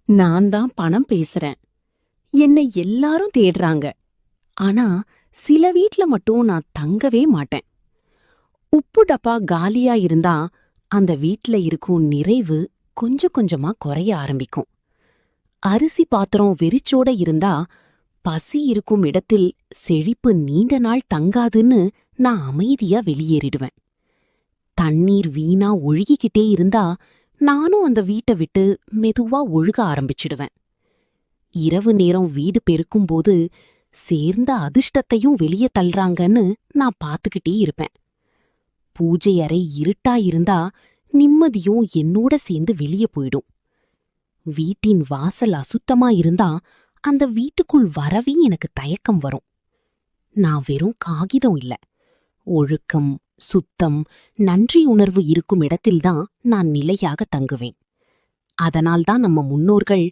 நான் தான் பணம் பேசுறேன். என்னை எல்லாரும் தேடுறாங்க. ஆனா சில வீட்ல மட்டும் நான் தங்கவே மாட்டேன். உப்பு டப்பா காலியா இருந்தா அந்த வீட்ல இருக்கும் நிறைவு கொஞ்சம் கொஞ்சமா குறைய ஆரம்பிக்கும். அரிசி பாத்திரம் வெறிச்சோட இருந்தா பசி இருக்கும் இடத்தில் செழிப்பு நீண்ட நாள் தங்காதுன்னு நான் அமைதியா வெளியேறிடுவேன். தண்ணீர் வீணா ஒழுகிக்கிட்டே இருந்தா நானும் அந்த வீட்டை விட்டு மெதுவா ஒழுக ஆரம்பிச்சிடுவேன். இரவு நேரம் வீடு பெருக்கும்போது சேர்ந்த அதிர்ஷ்டத்தையும் வெளியே தள்ளுறாங்கன்னு நான் பாத்துக்கிட்டே இருப்பேன். பூஜை அறை இருட்டா இருந்தா நிம்மதியும் என்னோட சேர்ந்து வெளியே போயிடும். வீட்டின் வாசல் அசுத்தமா இருந்தா அந்த வீட்டுக்குள் வரவே எனக்கு தயக்கம் வரும். நான் வெறும் காகிதம் இல்ல, ஒழுக்கம், சுத்தம், நன்றி உணர்வு இருக்கும் இடத்தில்தான் நான் நிலையாக தங்குவேன். அதனால்தான் நம்ம முன்னோர்கள்